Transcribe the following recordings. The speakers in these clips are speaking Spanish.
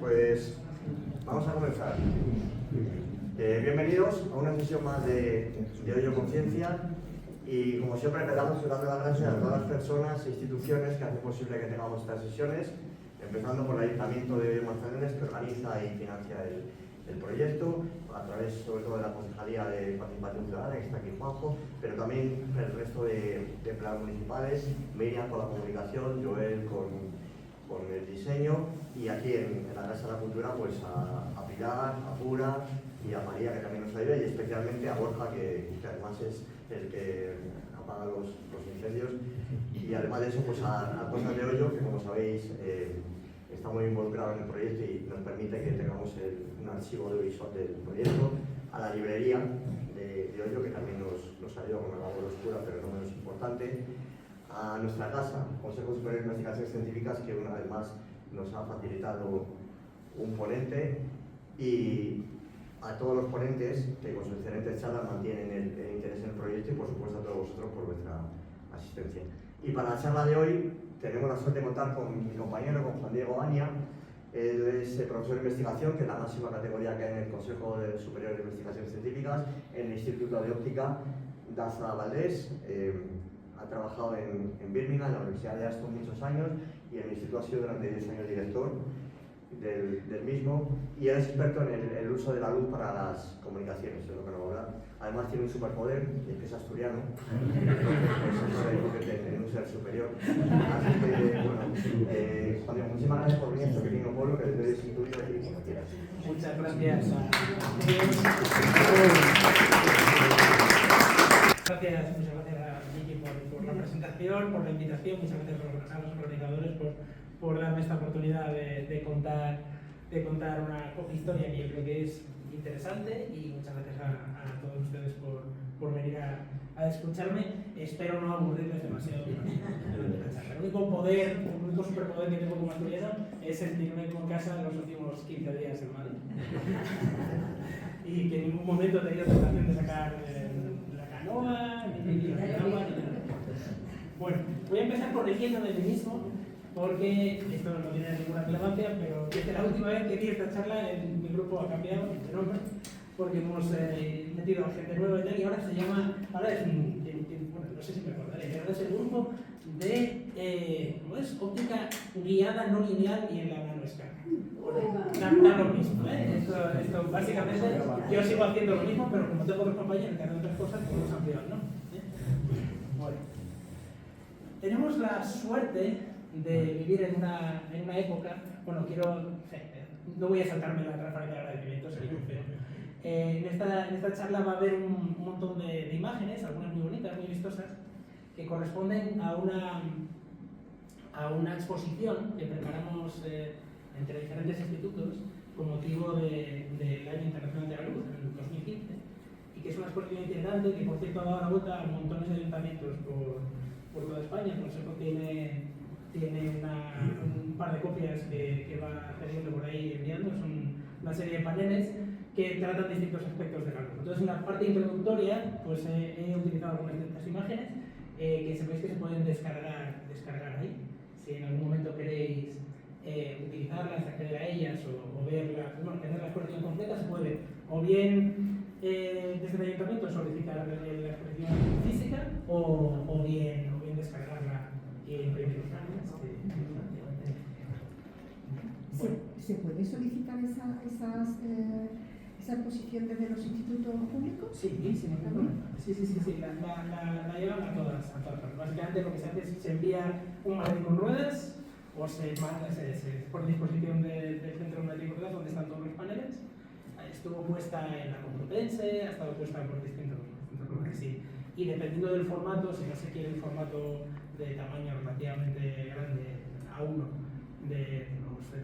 Pues vamos a comenzar. Bienvenidos a una sesión más de Hoyo Conciencia y como siempre empezamos dando las gracias a todas las personas e instituciones que hacen posible que tengamos estas sesiones, empezando por el Ayuntamiento de Hoyo Manzanares que organiza y financia el proyecto, a través sobre todo de la Concejalía de Participación Ciudadana, que está aquí Juanjo, pero también el resto de empleados municipales, Miriam con la comunicación, Joel con el diseño, y aquí en la Casa de la Cultura pues a Pilar, a Pura y a María, que también nos ayuda, y especialmente a Borja, que además es el que apaga los incendios, y además de eso pues a Cosas de Hoyo, que como sabéis está muy involucrado en el proyecto y nos permite que tengamos un archivo audiovisual del proyecto, a la librería de Hoyo, que también nos ayuda con la labor oscura, pero no menos importante, a nuestra casa, Consejo Superior de Investigaciones Científicas, que una vez más nos ha facilitado un ponente, y a todos los ponentes que con sus excelentes charlas mantienen el interés en el proyecto, y por supuesto a todos vosotros por vuestra asistencia. Y para la charla de hoy tenemos la suerte de contar con mi compañero, con Juan Diego Baña. Él es profesor de investigación, que es la máxima categoría que hay en el Consejo Superior de Investigaciones Científicas, en el Instituto de Óptica Daza Valdés. Ha trabajado en Birmingham, en la Universidad de Aston, muchos años, y en el instituto ha sido durante 10 años director del mismo, y es experto en el uso de la luz para las comunicaciones, es lo que nos va a hablar. Además tiene un superpoder, y es que es asturiano, eso es un ser superior. Así que, bueno, Juan Diego, muchísimas gracias por venir a este pequeño pueblo, que desde es tuyo y como quieras. Muchas gracias. Muchas gracias a Miki por la presentación, por la invitación, muchas gracias a los organizadores por darme esta oportunidad de contar una historia que yo creo que es interesante, y muchas gracias a todos ustedes por venir a escucharme. Espero no aburrirles demasiado. El único superpoder que tengo como asturiano es sentirme como en casa en los últimos 15 días en Madrid. Y que en ningún momento he tenido tentación de sacar la canoa, ni el agua, ni nada. Bueno, voy a empezar corrigiéndome de mí mismo, porque esto no tiene ninguna relevancia, pero desde la última vez que di esta charla, mi grupo ha cambiado de nombre, porque hemos metido a gente nueva y tal, y ahora se llama, bueno, no sé si me acordaré, pero ahora es el grupo de ¿cómo es? Óptica guiada no lineal y en la nanoescala. Da lo mismo, esto básicamente yo sigo haciendo lo mismo, pero como tengo dos compañeros que hacen otras cosas, pues los ampliamos, ¿no? Bueno, tenemos la suerte de vivir en una época, bueno, no voy a saltarme la transparencia de agradecimiento, sería muy feo. En esta charla va a haber un montón de imágenes, algunas muy bonitas, muy vistosas, que corresponden a una exposición que preparamos entre diferentes institutos con motivo del Año Internacional de la Luz, en el 2015, y que es una exposición itinerante que, por cierto, ha dado la vuelta a montones de ayuntamientos por toda España. El Consejo tiene un par de copias que va teniendo por ahí enviando. Son una serie de paneles que tratan distintos aspectos de la luz. Entonces, en la parte introductoria pues he utilizado algunas de estas imágenes que sepáis que se pueden descargar ahí. Si en algún momento queréis utilizarlas, acceder a ellas o verlas, bueno, tener la exposición completa, se puede o bien desde el ayuntamiento solicitar la exposición física o bien descargarla y imprimir los planes. ¿Se puede solicitar esa exposición desde los institutos públicos? Sí, sin ningún problema. Sí. La llevan a todas partes. Básicamente lo que se hace es se envía un maletín con ruedas o se pone a disposición del centro de maletín con ruedas donde están todos los paneles. Estuvo puesta en la Complutense, ha estado puesta por distintos lugares. Y dependiendo del formato, si no se quiere un formato de tamaño relativamente grande A1 de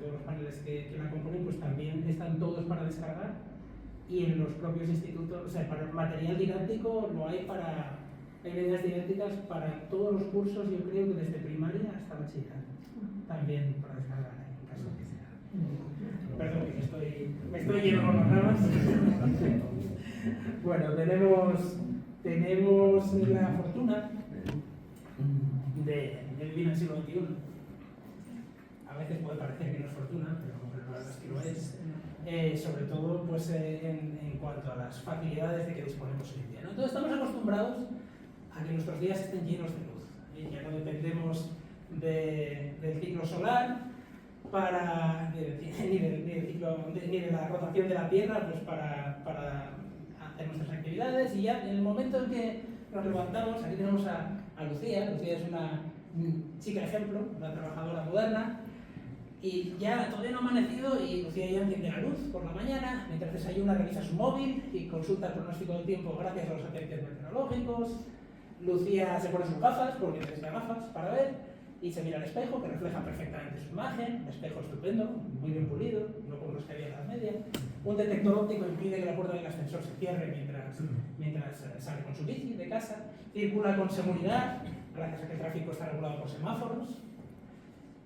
todos los paneles que la componen, pues también están todos para descargar, y en los propios institutos, o sea, para el material didáctico hay medidas didácticas para todos los cursos, yo creo que desde primaria hasta bachillerato, también para descargar en caso que sea. Perdón, que me estoy yendo con las ramas. Bueno, tenemos la fortuna de vivir en el siglo XXI. A veces puede parecer que no es fortuna, pero la verdad es que lo es. Sobre todo pues, en cuanto a las facilidades de que disponemos hoy en día, ¿no? Entonces estamos acostumbrados a que nuestros días estén llenos de luz. Ya no dependemos del ciclo solar ni de la rotación de la Tierra pues, para hacer nuestras actividades, y ya en el momento en que nos levantamos, aquí tenemos a Lucía. Lucía es una chica ejemplo, una trabajadora moderna, y ya todavía no ha amanecido y Lucía ya enciende la luz por la mañana, mientras desayuna revisa su móvil y consulta el pronóstico del tiempo gracias a los satélites meteorológicos. Lucía se pone sus gafas, porque necesita gafas para ver, y se mira al espejo que refleja perfectamente su imagen, un espejo estupendo, muy bien pulido, no como los que había en la media. Un detector óptico impide que la puerta del ascensor se cierre mientras sale con su bici de casa. Circula con seguridad, gracias a que el tráfico está regulado por semáforos.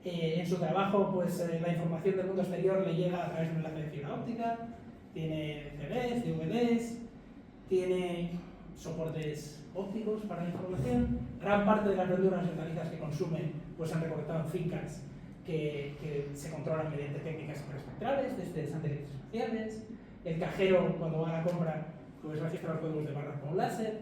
En su trabajo, pues la información del mundo exterior le llega a través de un enlace de fibra óptica, tiene CDs, DVDs, tiene soportes ópticos para la información. Gran parte de las verduras y hortalizas que consume pues se han recolectado en fincas que se controlan mediante técnicas hiperespectrales desde satélites espaciales. El cajero, cuando va a la compra, pues registra los códigos de barras con láser.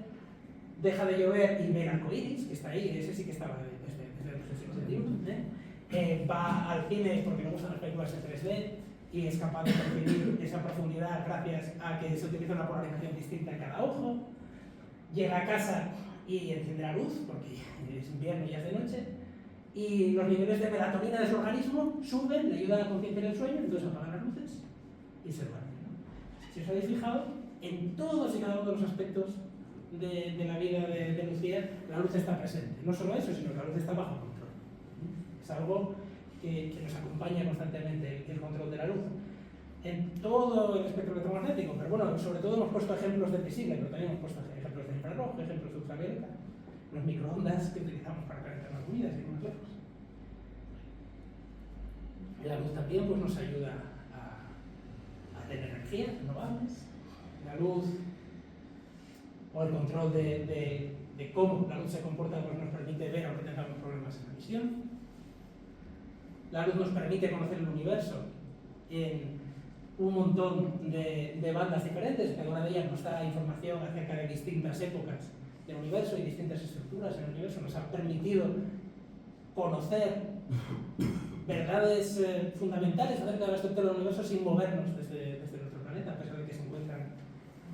Deja de llover y ve el arcoíris, que está ahí, ese sí que estaba desde el siglo XXI. Va al cine porque le gustan las películas en 3D y es capaz de percibir esa profundidad gracias a que se utiliza una polarización distinta en cada ojo. Llega a casa y enciende la luz porque es invierno y ya es de noche, y los niveles de melatonina de su organismo suben, le ayudan a concienciar el sueño, entonces apagan las luces y se duerme, ¿no? Si os habéis fijado, en todos y cada uno de los aspectos de la vida de Lucía, la luz está presente. No solo eso, sino que la luz está bajo control. Es algo que nos acompaña constantemente, el control de la luz. En todo el espectro electromagnético, pero bueno, sobre todo hemos puesto ejemplos del visible, pero también hemos puesto ejemplos de infrarrojo, ejemplos de ultravioleta, los microondas que utilizamos para calentar las comidas y más lejos. La luz también pues, nos ayuda a tener energías renovables. La luz, o el control de cómo la luz se comporta, pues nos permite ver aunque tengamos problemas en la visión. La luz nos permite conocer el universo en un montón de bandas diferentes, cada una de ellas nos da información acerca de distintas épocas del universo y distintas estructuras en el universo. Nos ha permitido conocer verdades fundamentales acerca de la estructura del universo sin movernos desde nuestro planeta, a pesar de que se encuentran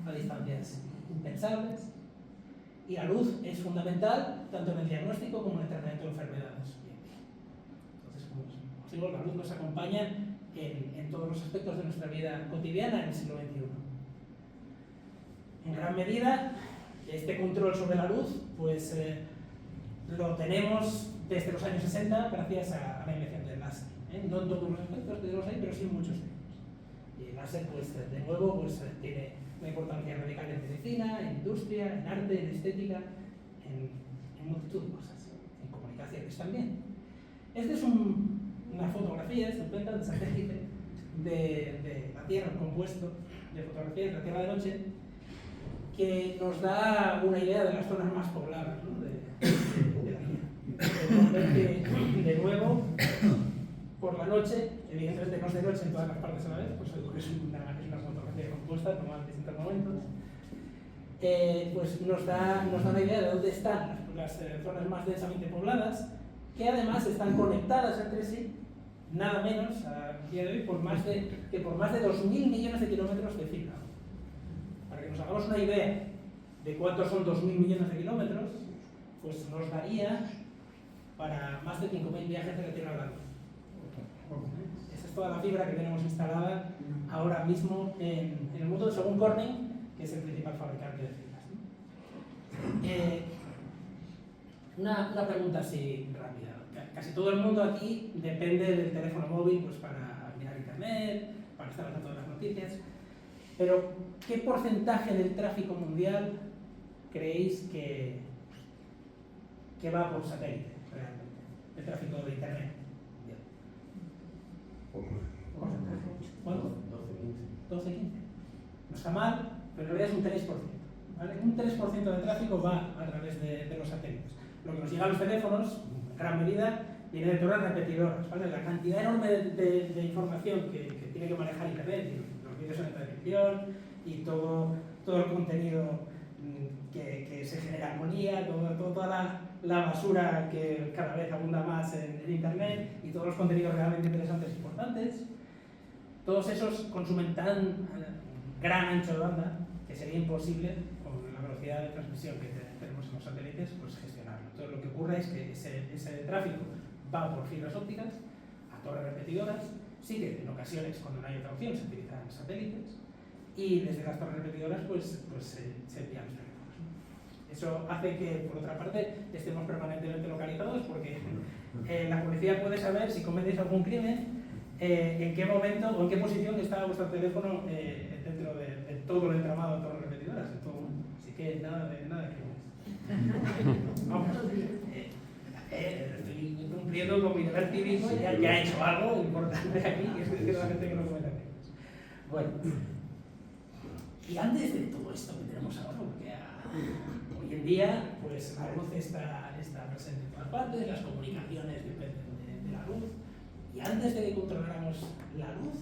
a distancias impensables. Y la luz es fundamental tanto en el diagnóstico como en el tratamiento de enfermedades. Entonces, como os digo, la luz nos acompaña en todos los aspectos de nuestra vida cotidiana en el siglo XXI. En gran medida, este control sobre la luz pues, lo tenemos desde los años 60 gracias a la invención del láser. No en todos los aspectos que tenemos ahí, pero sí en muchos de ellos. Y el láser, pues, de nuevo, pues, tiene una importancia radical en medicina, en industria, en arte, en estética, en multitud de cosas, en comunicaciones también. Esta es una fotografía estupenda de satélite de la Tierra, un compuesto de fotografías de la Tierra de noche, que nos da una idea de las zonas más pobladas, ¿no? de la Tierra. Podemos ver que, de nuevo, por la noche, evidentemente no es de noche en todas las partes a la vez, pues es una fotografía compuesta tomada en distintos momentos, pues nos da una idea de dónde están las zonas más densamente pobladas, que además están conectadas entre sí, nada menos a día de hoy, por más de 2.000 millones de kilómetros de fibra. Para que nos hagamos una idea de cuántos son 2.000 millones de kilómetros, pues nos daría para más de 5.000 viajes de la Tierra a la Luz. Esa es toda la fibra que tenemos instalada ahora mismo en el mundo, según Corning, que es el principal fabricante de fibras. Una pregunta así rápida. Casi todo el mundo aquí depende del teléfono móvil pues, para mirar internet, para estar al tanto de las noticias. Pero, ¿qué porcentaje del tráfico mundial creéis que va por satélite realmente? El tráfico de internet. ¿Cuánto? 12-15. No está mal, pero en realidad es un 3%. ¿Vale? Un 3% del tráfico va a través de los satélites. Lo que nos llega a los teléfonos, en gran medida, viene de torres repetidoras, ¿vale? La cantidad enorme de información que tiene que manejar Internet, y los vídeos en alta definición y todo el contenido que se genera armonía, toda la basura que cada vez abunda más en Internet y todos los contenidos realmente interesantes e importantes, todos esos consumen tan gran ancho de banda que sería imposible, con la velocidad de transmisión que tenemos en los satélites, pues gestionarlo. Entonces lo que ocurre es que ese tráfico va por fibras ópticas a torres repetidoras, sí que en ocasiones, cuando no hay otra opción, se utilizan satélites, y desde las torres repetidoras pues se envían los teléfonos, ¿no? Eso hace que, por otra parte, estemos permanentemente localizados, porque la policía puede saber, si cometéis algún crimen, en qué momento o en qué posición está vuestro teléfono dentro de todo el entramado de torres repetidoras, en todo el mundo. Así que nada de crímenes. Vamos, estoy cumpliendo con mi deber cívico y ya he hecho algo importante aquí, que es decir a la gente que no cometa crímenes. Bueno, y antes de todo esto que tenemos ahora, porque hoy en día pues la luz está presente en todas partes, las comunicaciones dependen de la luz, y antes de que controláramos la luz,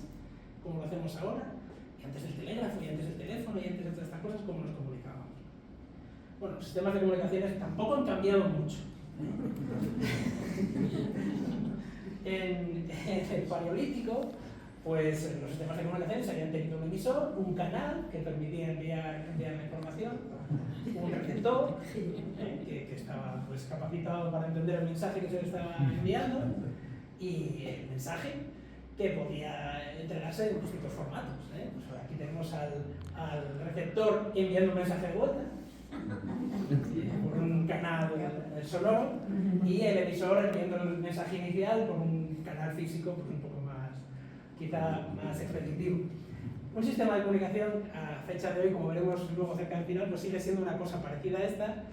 como lo hacemos ahora, y antes del telégrafo, y antes del teléfono, y antes de todas estas cosas, ¿cómo nos comunicábamos? Bueno, los sistemas de comunicaciones tampoco han cambiado mucho. En el Paleolítico, pues los sistemas de comunicaciones habían tenido un emisor, un canal que permitía enviar la información, un receptor que estaba pues capacitado para entender el mensaje que se le estaba enviando, y el mensaje que podía entregarse en distintos formatos, Pues aquí tenemos al receptor enviando un mensaje de vuelta por un canal sonoro, y el emisor enviando el mensaje inicial por un canal físico, pues un poco más, quizá más expeditivo. Un sistema de comunicación a fecha de hoy, como veremos luego cerca del final, pues sigue siendo una cosa parecida a esta,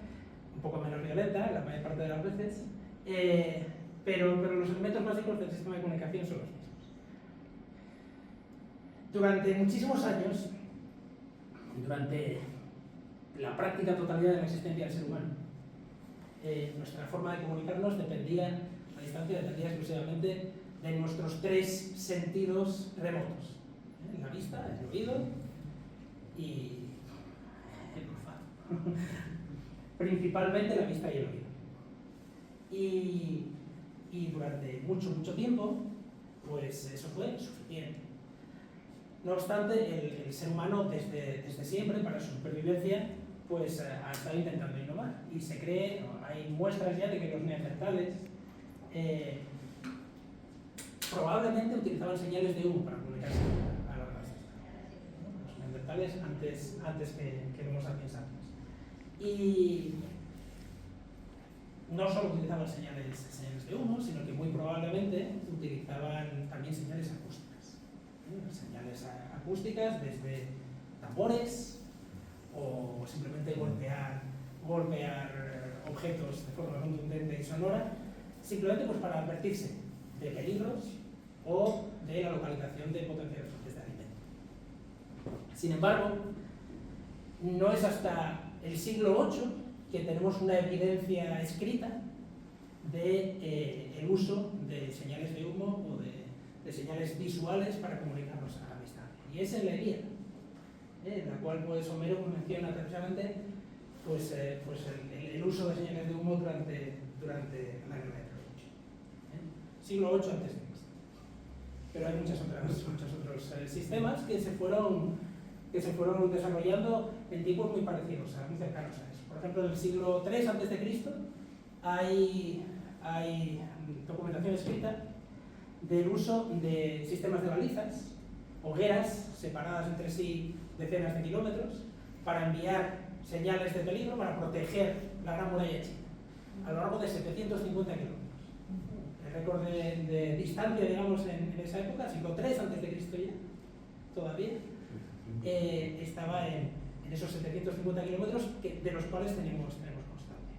un poco menos violenta la mayor parte de las veces, pero los elementos básicos del sistema de comunicación son los mismos. Durante muchísimos años, durante la práctica totalidad de la existencia del ser humano, nuestra forma de comunicarnos dependía exclusivamente de nuestros tres sentidos remotos: la vista, el oído y el olfato. Principalmente la vista y el oído. Y durante mucho tiempo, pues eso fue suficiente. No obstante, el ser humano desde siempre, para su supervivencia, pues ha estado intentando innovar, y se cree, hay muestras ya de que los neandertales probablemente utilizaban señales de humo para comunicarse a largas distancias. Los neandertales antes que Homo sapiens sapiens. Y no solo utilizaban señales de humo, sino que muy probablemente utilizaban también señales acústicas. Señales acústicas desde tambores, o simplemente golpear objetos de forma contundente y sonora, simplemente pues para advertirse de peligros o de la localización de potenciales fuentes de alimento. Sin embargo, no es hasta el siglo VIII que tenemos una evidencia escrita de el uso de señales de humo o de señales visuales para comunicarnos a la distancia. Y es en la Ilíada, en la cual pues Homero menciona precisamente pues el uso de señales de humo durante la guerra de Troya. Siglo VIII a.C. Pero hay muchos otros sistemas que se fueron desarrollando en tiempos muy parecidos, muy cercanos a eso. Por ejemplo, en el siglo III a.C. hay documentación escrita del uso de sistemas de balizas, hogueras separadas entre sí decenas de kilómetros, para enviar señales de peligro, para proteger la Gran Muralla China, a lo largo de 750 kilómetros. El récord de distancia, digamos, en esa época, siglo III a.C. ya, todavía, estaba en esos 750 kilómetros, de los cuales tenemos constancia.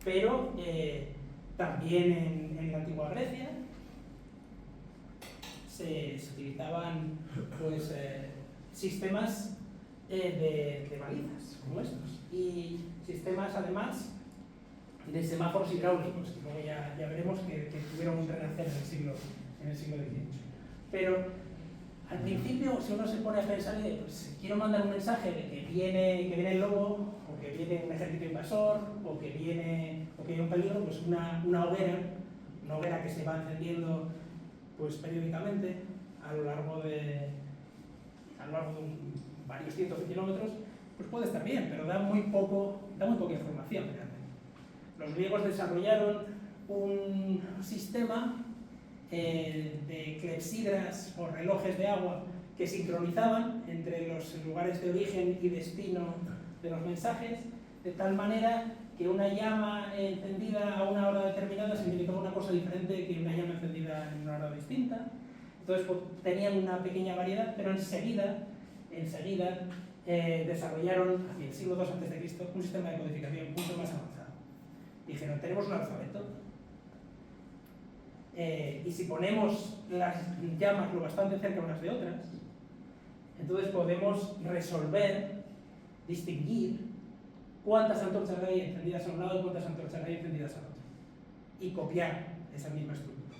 Pero también en la antigua Grecia se utilizaban pues, sistemas de balizas como estos, y sistemas además de semáforos hidráulicos, que luego ya veremos que tuvieron un renacer en el siglo XVIII. Pero al principio, si uno se pone a pensar, pues quiero mandar un mensaje de que viene el lobo, o que viene un ejército invasor, o que viene un peligro, pues una hoguera que se va encendiendo pues periódicamente a lo largo de varios cientos de kilómetros, pues puede estar bien, pero da muy poca información realmente. Los griegos desarrollaron un sistema de clepsidras o relojes de agua que sincronizaban entre los lugares de origen y destino de los mensajes, de tal manera que una llama encendida a una hora determinada significaba una cosa diferente que una llama encendida en una hora distinta. Entonces pues, tenían una pequeña variedad, pero enseguida desarrollaron, hacia el siglo II a.C., un sistema de codificación mucho más avanzado. Dijeron, tenemos un alfabeto, y si ponemos las llamas lo bastante cerca unas de otras, entonces podemos distinguir cuántas antorchas hay encendidas a un lado y cuántas antorchas hay encendidas al otro, y copiar esa misma estructura.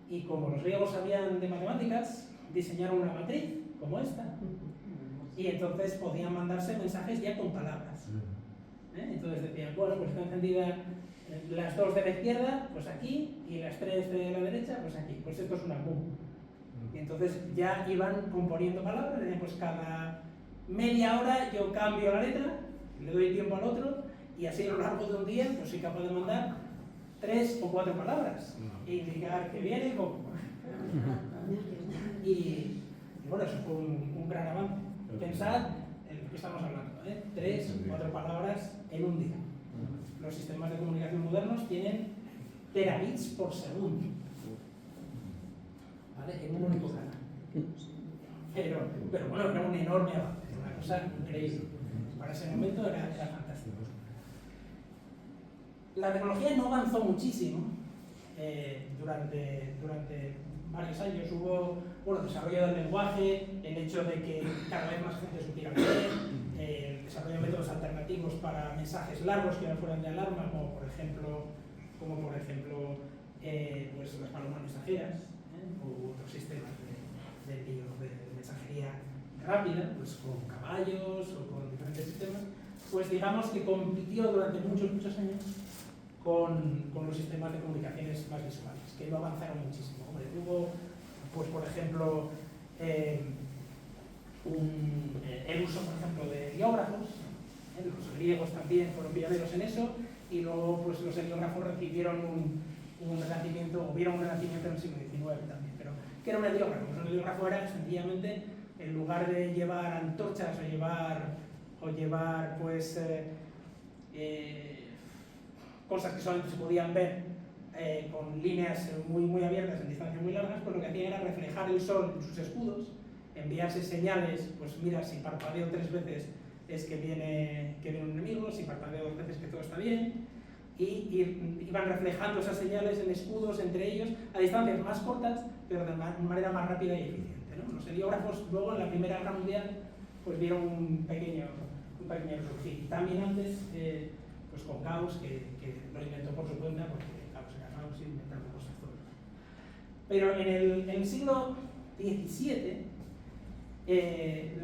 Y como los griegos sabían de matemáticas, diseñaron una matriz como esta, y entonces podían mandarse mensajes ya con palabras. Entonces decían, bueno, pues está encendida las 2 de la izquierda, pues aquí, y las 3 de la derecha, pues aquí. Pues esto es una mu. Y entonces ya iban componiendo palabras, decían, pues cada media hora yo cambio la letra, le doy tiempo al otro, y así a lo largo de un día pues soy capaz de mandar 3 o 4 palabras, e indicar que viene como. Y bueno, eso fue un gran avance. Pensad en lo que estamos hablando, 3 o 4 palabras en un día. Los sistemas de comunicación modernos tienen terabits por segundo, ¿vale? En un único canal. Pero bueno, era un enorme avance, una cosa increíble. Para ese momento era fantástico. La tecnología no avanzó muchísimo durante varios años. Hubo desarrollo del lenguaje, el hecho de que cada vez más gente supiera leer, el desarrollo de métodos alternativos para mensajes largos que no fueran de alarma, como por ejemplo pues las palomas mensajeras, u otros sistemas de mensajería rápida, pues con caballos o con diferentes sistemas, pues digamos que compitió durante muchos años con los sistemas de comunicaciones más visuales, que no avanzaron muchísimo. Hombre, hubo, pues por ejemplo, el uso, por ejemplo, de heliógrafos. Los griegos también fueron pioneros en eso, y luego pues los heliógrafos recibieron un renacimiento, o vieron un renacimiento en el siglo XIX también. Pero, ¿qué era un heliógrafo? Pues un heliógrafo era sencillamente, en lugar de llevar antorchas o llevar pues cosas que solamente se podían ver con líneas muy abiertas en distancias muy largas, pues lo que hacían era reflejar el sol en sus escudos, enviarse señales, pues mira, si parpadeo 3 veces es que viene un enemigo, si parpadeo 2 veces que todo está bien, y iban reflejando esas señales en escudos entre ellos a distancias más cortas, pero de manera más rápida y eficiente, ¿no? Los heliógrafos luego en la Primera Guerra Mundial pues vieron un pequeño resurgir. También antes pues con Gauss, que lo inventó por su cuenta, porque Gauss era Gauss y inventando cosas todas. Pero en el siglo XVII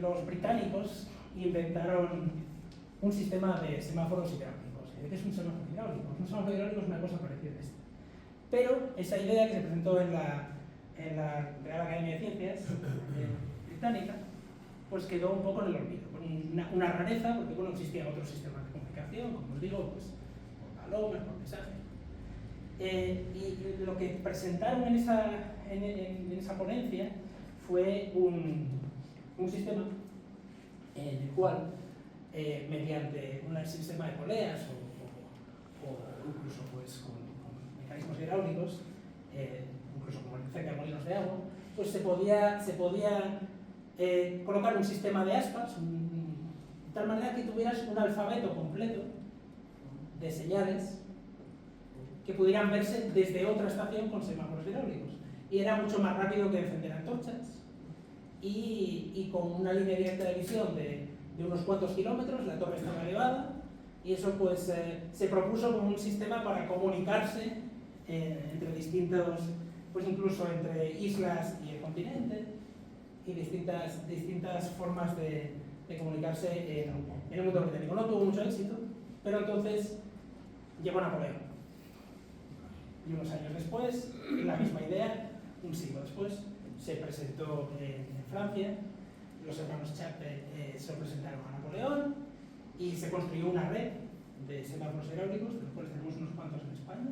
los británicos inventaron un sistema de semáforos hidráulicos. ¿Qué es un semáforo hidráulico? Un semáforo hidráulico es una cosa parecida a esta. Pero esa idea que se presentó en la Real Academia de Ciencias británica, pues quedó un poco en el olvido, con una rareza, porque bueno, existían otros sistemas de comunicación, como os digo, pues por palomas, por mensajes. Y lo que presentaron en esa ponencia fue un sistema en el cual, mediante un sistema de poleas o incluso pues, con mecanismos hidráulicos, incluso como cerca de molinos de agua, pues se podía colocar un sistema de aspas, de tal manera que tuvieras un alfabeto completo de señales que pudieran verse desde otra estación con semáforos hidráulicos. Y era mucho más rápido que encender antorchas, y con una línea directa de visión de unos cuantos kilómetros, la torre estaba elevada, y eso pues se propuso como un sistema para comunicarse entre distintos, pues incluso entre islas y el continente, y distintas formas de comunicarse en el mundo británico. No tuvo mucho éxito, pero entonces llegó Napoleón. Y unos años después, la misma idea, un siglo después, se presentó en Francia. Los hermanos Chappe se lo presentaron a Napoleón y se construyó una red de semáforos hidráulicos, de los cuales tenemos unos cuantos en España.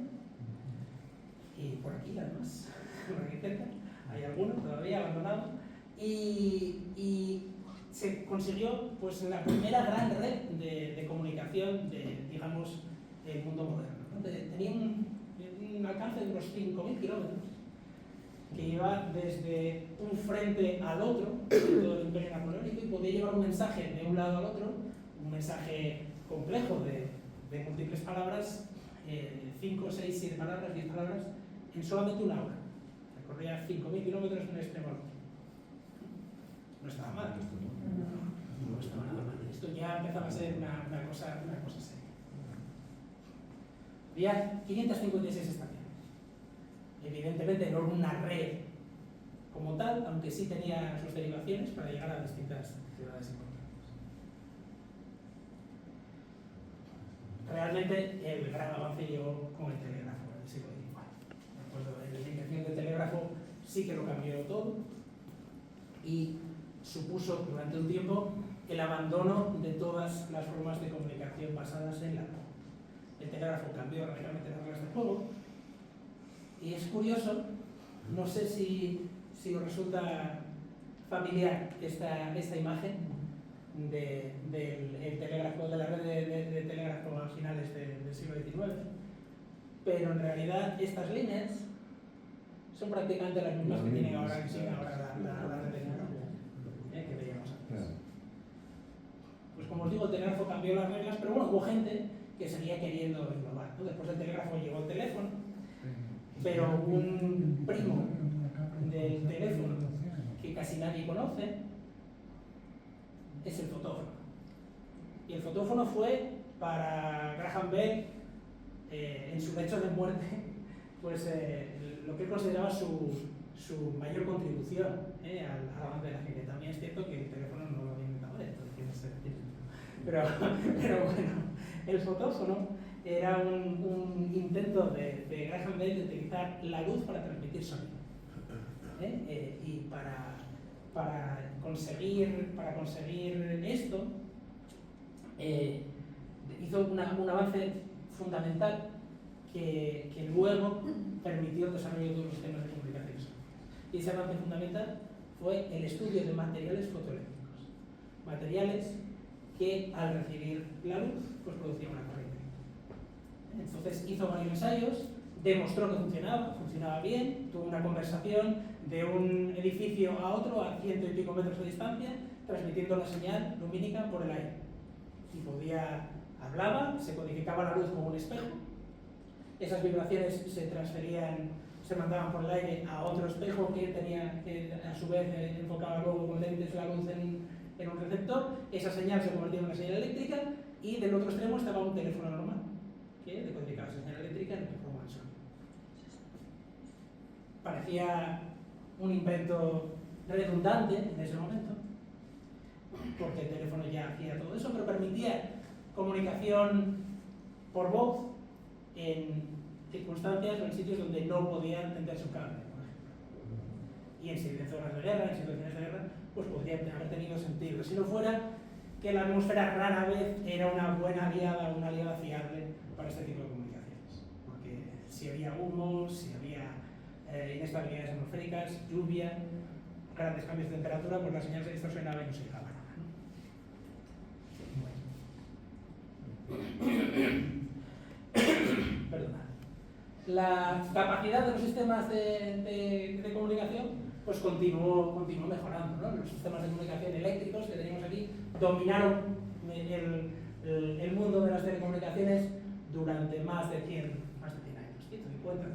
Y por aquí, además, por aquí cerca, hay alguno todavía abandonado. Y se consiguió pues, la primera gran red de comunicación digamos, del mundo moderno, ¿no? Tenía un alcance de unos 5.000 kilómetros, que iba desde un frente al otro de todo el imperio napoleónico y podía llevar un mensaje de un lado al otro, un mensaje complejo de múltiples palabras, 5, 6, 7 palabras, 10 palabras, en solamente una hora. Recorría 5.000 kilómetros de un extremo al otro. No estaba mal. No estaba nada mal. Esto ya empezaba a ser una cosa seria. Había 556 estaciones. Evidentemente no era una red como tal, aunque sí tenía sus derivaciones para llegar a distintas ciudades importantes. Realmente el gran avance llegó con el telégrafo del siglo XIX. La invención del telégrafo sí que lo cambió todo y supuso durante un tiempo el abandono de todas las formas de comunicación basadas en la voz. El telégrafo cambió radicalmente las reglas de juego y es curioso, no sé si os resulta familiar esta imagen del telégrafo, de la red de telégrafo a finales del siglo XIX, pero en realidad estas líneas son prácticamente las mismas que tiene ahora, que sigue ahora la red de telégrafo que veíamos antes. Pues como os digo, el telégrafo cambió las reglas, pero bueno, hubo gente que seguía queriendo innovar, ¿no? Después del telégrafo llegó el teléfono, pero un primo del teléfono que casi nadie conoce es el fotófono. Y el fotófono fue para Graham Bell, en su lecho de muerte, pues lo que él consideraba su mayor contribución al avance de la ciencia. También es cierto que el teléfono no lo había inventado él, pero bueno, el fotófono era un intento de Graham Bell de utilizar la luz para transmitir sonido. Y para conseguir esto, hizo un avance fundamental que luego permitió el desarrollo de todos los sistemas de comunicaciones. Y ese avance fundamental fue el estudio de materiales fotoeléctricos. Materiales que al recibir la luz pues producían una corriente. Entonces hizo varios ensayos, demostró que funcionaba bien, tuvo una conversación de un edificio a otro a 100 y pico metros de distancia, transmitiendo la señal lumínica por el aire. Y hablaba, se codificaba la luz como un espejo, esas vibraciones se mandaban por el aire a otro espejo que a su vez enfocaba luego con lentes la luz en un receptor, esa señal se convertía en una señal eléctrica y del otro extremo estaba un teléfono normal que decodificaba esa señal eléctrica en forma de sonido. Parecía un invento redundante en ese momento, porque el teléfono ya hacía todo eso, pero permitía comunicación por voz en circunstancias o en sitios donde no podían tenderse un cable, por ejemplo. Y en zonas de guerra, en situaciones de guerra, pues podría haber tenido sentido. Si no fuera que la atmósfera rara vez era una buena aliada, una aliada fiable para este tipo de comunicaciones. Porque si había humo, si había inestabilidades atmosféricas, lluvia, grandes cambios de temperatura, pues la señal se distorsionaba y no se llegaba a nada, ¿no? Perdona. La capacidad de los sistemas de comunicación pues continuó mejorando, ¿no? Los sistemas de comunicación eléctricos que teníamos aquí dominaron el mundo de las telecomunicaciones durante más de 100 años, 150,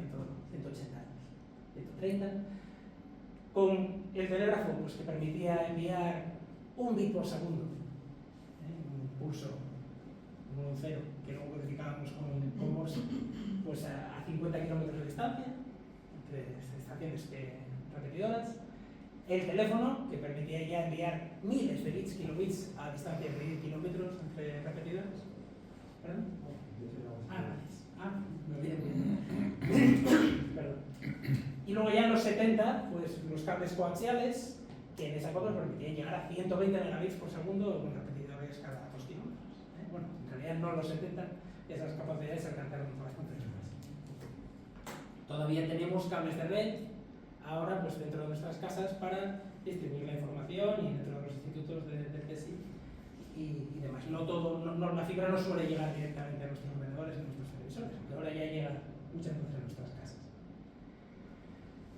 180 años, 130, con el telégrafo pues, que permitía enviar 1 bit por segundo, un pulso un 0 que luego codificábamos con Morse, pues a 50 kilómetros de distancia, entre estaciones repetidoras. El teléfono, que permitía ya enviar miles de bits, kilobits, a distancias de 10 kilómetros entre repetidoras. ¿Perdón? Bien. Perdón. Y luego ya en los 70, pues los cables coaxiales, que en esa época permitían llegar a 120 megabits por segundo con repetidores cada 2 kilómetros. Bueno, en realidad no en los 70, esas capacidades se alcanzaron bastante después. Todavía tenemos cables de red, ahora pues dentro de nuestras casas para distribuir la información y dentro de los institutos de CSI y demás. No todo, la fibra no suele llegar directamente a nuestros ordenadores, a nuestros televisores, aunque ahora ya llega muchas veces a nuestras casas.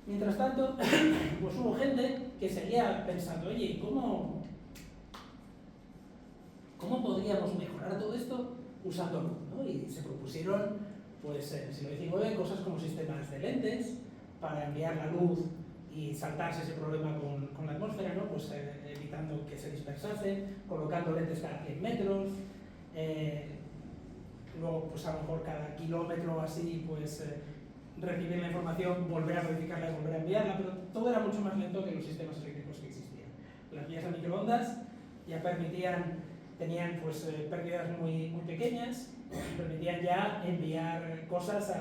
Mientras tanto, pues hubo gente que seguía pensando, oye, ¿cómo podríamos mejorar todo esto usando luz? ¿No? Y se propusieron, pues en el siglo XIX, cosas como sistemas de lentes para enviar la luz y saltarse ese problema con la atmósfera, ¿no? Pues evitando que se dispersase, colocando lentes cada 100 metros, luego pues a lo mejor cada kilómetro o así, pues recibir la información, volver a verificarla y volver a enviarla, pero todo era mucho más lento que los sistemas eléctricos que existían. Las vías a microondas ya tenían pues pérdidas muy, muy pequeñas, permitían ya enviar cosas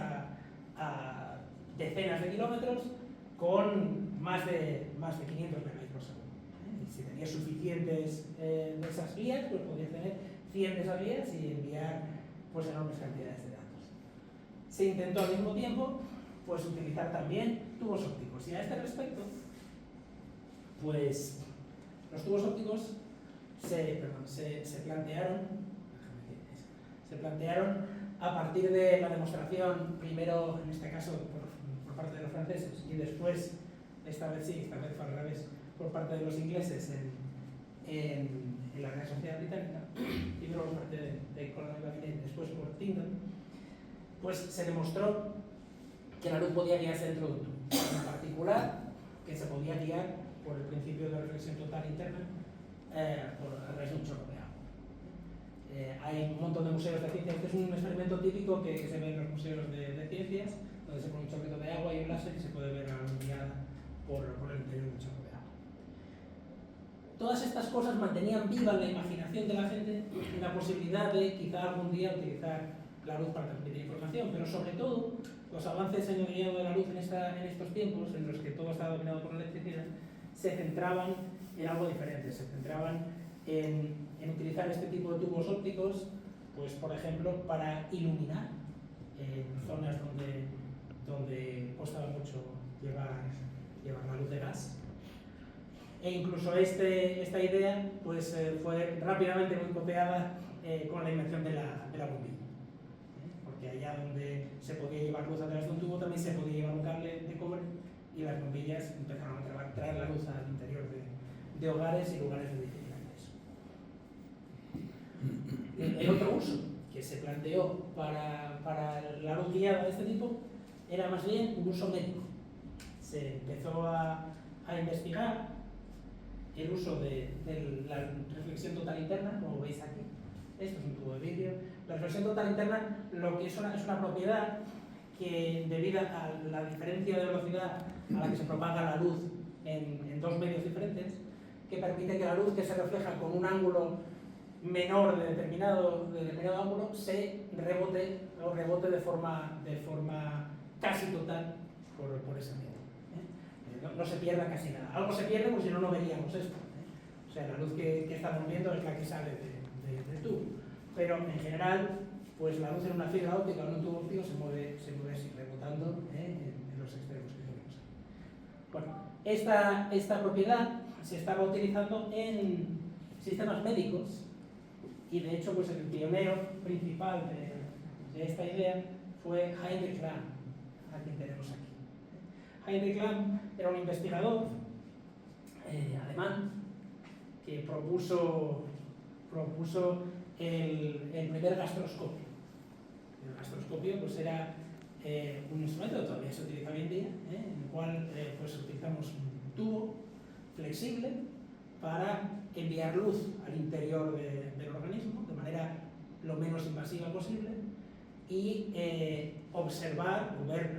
a decenas de kilómetros con más de 500 megabits por segundo. Y si tenías suficientes de esas vías, pues podías tener 100 de esas vías y enviar pues enormes cantidades de datos. Se intentó al mismo tiempo pues utilizar también tubos ópticos, y a este respecto pues los tubos ópticos se plantearon a partir de la demostración, primero en este caso por parte de los franceses y después, esta vez fue al revés, por parte de los ingleses en la Real Sociedad Británica, primero por parte de Colonel Babinet y después por Tyndall, pues se demostró que la luz podía guiarse dentro de un tubo, en particular que se podía guiar por el principio de reflexión total interna a través de un chorro de agua. Hay un montón de museos de ciencias, este es un experimento típico que se ve en los museos de ciencias, donde se pone un chorrito de agua y un láser y se puede ver la luz guiada por el interior de un chorro de agua. Todas estas cosas mantenían viva la imaginación de la gente la posibilidad de quizá algún día utilizar la luz para transmitir información, pero sobre todo los avances en el guiado de la luz en estos tiempos en los que todo estaba dominado por la electricidad se centraban en algo diferente, se centraban en utilizar este tipo de tubos ópticos, pues por ejemplo para iluminar en zonas donde costaba mucho llevar la luz de gas. E incluso esta idea pues, fue rápidamente muy copiada con la invención de la bombilla. Porque allá donde se podía llevar luz a través de un tubo también se podía llevar un cable de cobre y las bombillas empezaron a traer la luz al interior de hogares y lugares de difícil acceso. El otro uso que se planteó para la luz guiada de este tipo era más bien un uso médico. Se empezó a investigar el uso de la reflexión total interna, como veis aquí. Esto es un tubo de vidrio. La reflexión total interna lo que es una propiedad que, debido a la diferencia de velocidad a la que se propaga la luz en dos medios diferentes, que permite que la luz que se refleja con un ángulo menor de determinado ángulo se rebote de forma casi total por ese medio. No se pierda casi nada. Algo se pierde porque si no veríamos esto. O sea, la luz que estamos viendo es la que sale del tubo. Pero en general, pues la luz en una fibra óptica o en un tubo óptico se mueve así, rebotando en los extremos que tenemos aquí. Bueno, esta propiedad se estaba utilizando en sistemas médicos y de hecho pues el pionero principal de esta idea fue Heinrich Lamm, a quien tenemos aquí. Heinrich Lamm era un investigador alemán que propuso el primer gastroscopio. El gastroscopio pues era un instrumento que todavía se utiliza hoy en día, en el cual pues utilizamos un tubo flexible para enviar luz al interior del organismo de manera lo menos invasiva posible y observar o ver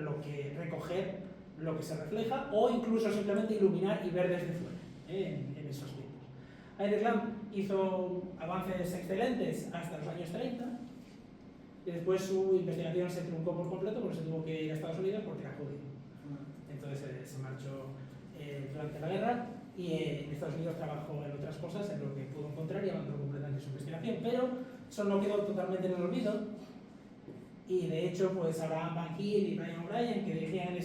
recoger lo que se refleja o incluso simplemente iluminar y ver desde fuera en esos tiempos. Heinrich Lamp hizo avances excelentes hasta los años 30 y después su investigación se truncó por completo porque se tuvo que ir a Estados Unidos porque era judío. Entonces se marchó durante la guerra y en Estados Unidos trabajó en otras cosas, en lo que pudo encontrar y abandonó completamente su investigación. Pero eso no quedó totalmente en el olvido y de hecho pues Abraham Van Giel y Brian O'Brien, que dirigían en